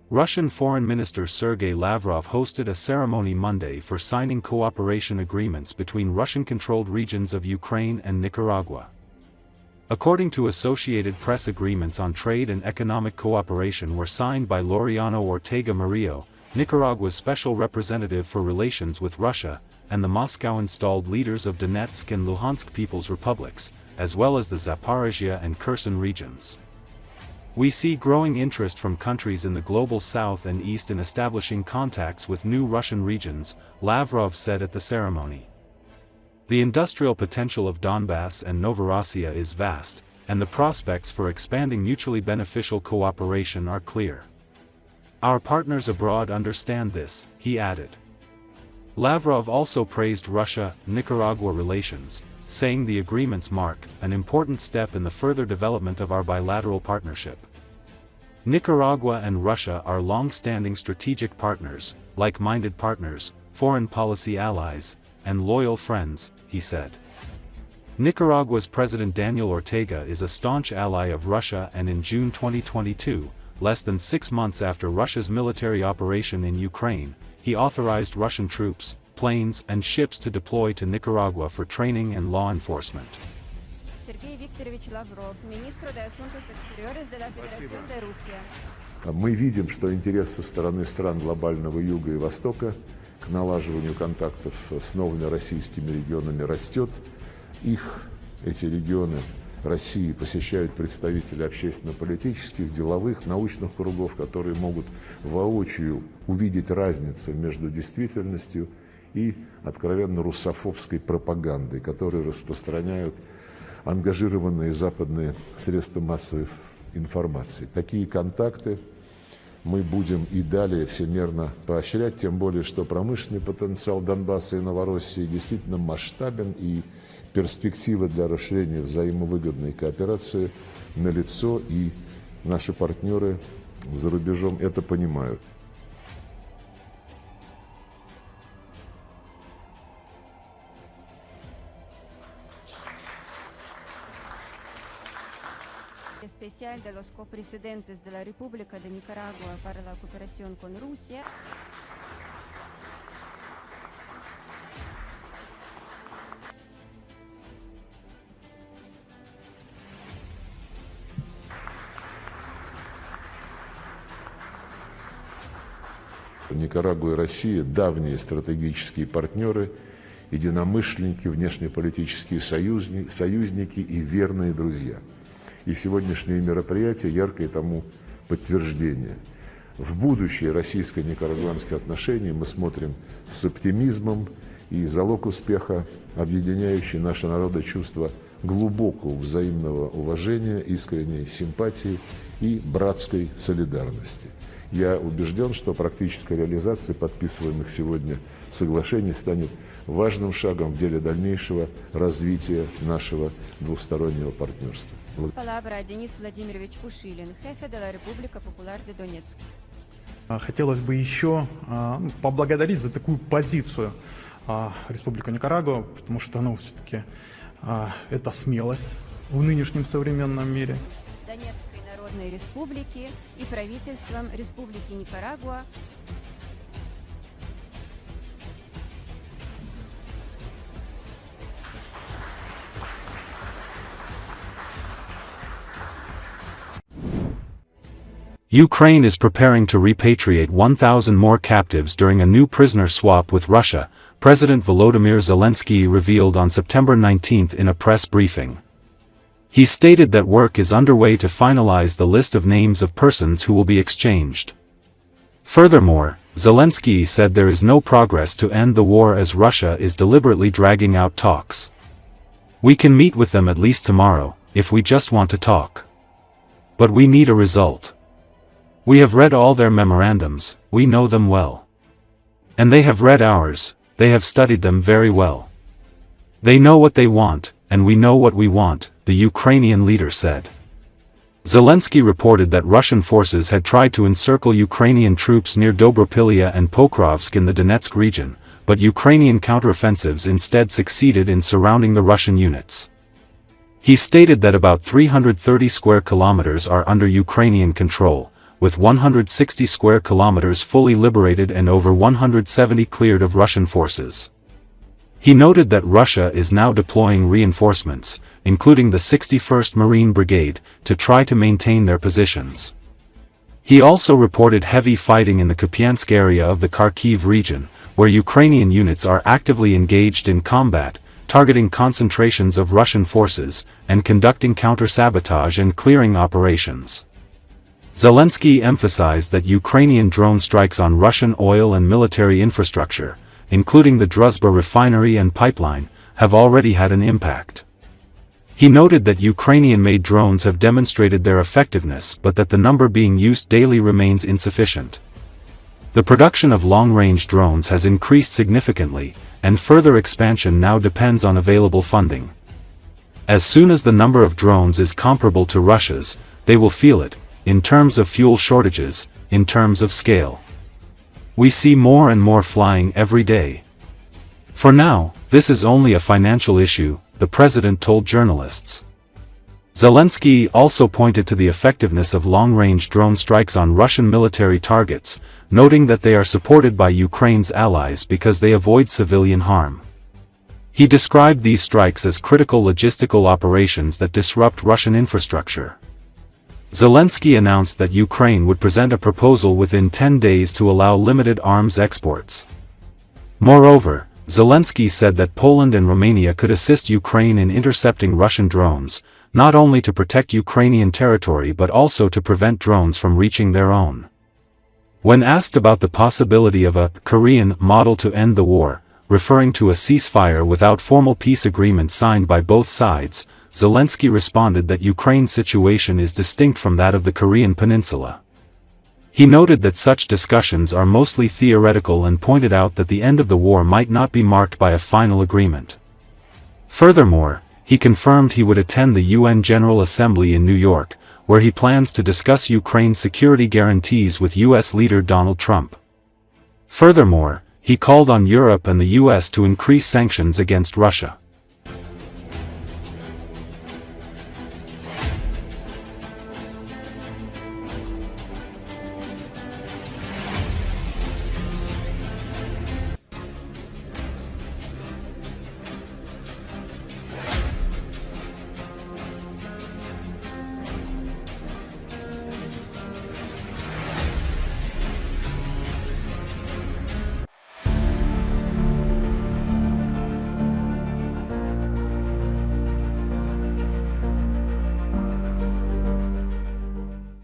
Russian Foreign Minister Sergei Lavrov hosted a ceremony Monday for signing cooperation agreements between Russian-controlled regions of Ukraine and Nicaragua. According to Associated Press, agreements on trade and economic cooperation were signed by Laureano Ortega Murillo, Nicaragua's special representative for relations with Russia, and the Moscow-installed leaders of Donetsk and Luhansk People's Republics, as well as the Zaporizhia and Kherson regions. We see growing interest from countries in the global south and east in establishing contacts with new Russian regions, Lavrov said at the ceremony. The industrial potential of Donbas and Novorossiya is vast, and the prospects for expanding mutually beneficial cooperation are clear. Our partners abroad understand this, he added. Lavrov also praised Russia-Nicaragua relations, saying the agreements mark an important step in the further development of our bilateral partnership. Nicaragua and Russia are long-standing strategic partners, like-minded partners, foreign policy allies, and loyal friends, he said. Nicaragua's President Daniel Ortega is a staunch ally of Russia, and in June 2022, less than 6 months after Russia's military operation in Ukraine, he authorized Russian troops, planes and ships to deploy to Nicaragua for training and law enforcement. Мы видим, что интерес со стороны стран глобального Юга и Востока к налаживанию контактов с новыми российскими регионами растет. Эти регионы России посещают представители общественно-политических, деловых, научных кругов, которые могут воочию увидеть разницу между действительностью и откровенно русофобской пропагандой, которую распространяют ангажированные западные средства массовой информации. Такие контакты мы будем и далее всемерно поощрять, тем более, что промышленный потенциал Донбасса и Новороссии действительно масштабен, и перспективы для расширения взаимовыгодной кооперации налицо, и наши партнеры за рубежом это понимают. Especial de los copresidentes de la República de Nicaragua para la cooperación con Rusia. Никарагуа и Россия – давние стратегические партнеры, единомышленники, внешнеполитические союзники и верные друзья. И сегодняшнее мероприятие – яркое тому подтверждение. В будущее российско-никарагуанские отношения мы смотрим с оптимизмом, и залог успеха – объединяющий наши народы чувство глубокого взаимного уважения, искренней симпатии и братской солидарности. Я убежден, что практическая реализация подписываемых сегодня соглашений станет важным шагом в деле дальнейшего развития нашего двустороннего партнерства. Хотелось бы еще поблагодарить за такую позицию Республику Никарагуа, потому что, все-таки это смелость в нынешнем современном мире. Народной Республики и правительством Республики Никарагуа. Ukraine is preparing to repatriate 1,000 more captives during a new prisoner swap with Russia, President Volodymyr Zelensky revealed on September 19 in a press briefing. He stated that work is underway to finalize the list of names of persons who will be exchanged. Furthermore, Zelensky said there is no progress to end the war as Russia is deliberately dragging out talks. We can meet with them at least tomorrow, if we just want to talk. But we need a result. We have read all their memorandums, we know them well. And they have read ours, they have studied them very well. They know what they want, and we know what we want, the Ukrainian leader said. Zelensky reported that Russian forces had tried to encircle Ukrainian troops near Dobropilya and Pokrovsk in the Donetsk region, but Ukrainian counteroffensives instead succeeded in surrounding the Russian units. He stated that about 330 square kilometers are under Ukrainian control, with 160 square kilometers fully liberated and over 170 cleared of Russian forces. He noted that Russia is now deploying reinforcements, including the 61st Marine Brigade, to try to maintain their positions. He also reported heavy fighting in the Kupiansk area of the Kharkiv region, where Ukrainian units are actively engaged in combat, targeting concentrations of Russian forces, and conducting counter-sabotage and clearing operations. Zelensky emphasized that Ukrainian drone strikes on Russian oil and military infrastructure, including the Druzhba refinery and pipeline, have already had an impact. He noted that Ukrainian-made drones have demonstrated their effectiveness but that the number being used daily remains insufficient. The production of long-range drones has increased significantly, and further expansion now depends on available funding. As soon as the number of drones is comparable to Russia's, they will feel it, in terms of fuel shortages, in terms of scale. We see more and more flying every day. For now, this is only a financial issue, the president told journalists. Zelensky also pointed to the effectiveness of long-range drone strikes on Russian military targets, noting that they are supported by Ukraine's allies because they avoid civilian harm. He described these strikes as critical logistical operations that disrupt Russian infrastructure. Zelensky announced that Ukraine would present a proposal within 10 days to allow limited arms exports. Moreover, Zelensky said that Poland and Romania could assist Ukraine in intercepting Russian drones, not only to protect Ukrainian territory but also to prevent drones from reaching their own. When asked about the possibility of a Korean model to end the war, referring to a ceasefire without formal peace agreement signed by both sides, Zelensky responded that Ukraine's situation is distinct from that of the Korean peninsula. He noted that such discussions are mostly theoretical and pointed out that the end of the war might not be marked by a final agreement. Furthermore, he confirmed he would attend the UN General Assembly in New York, where he plans to discuss Ukraine's security guarantees with US leader Donald Trump. Furthermore, he called on Europe and the US to increase sanctions against Russia.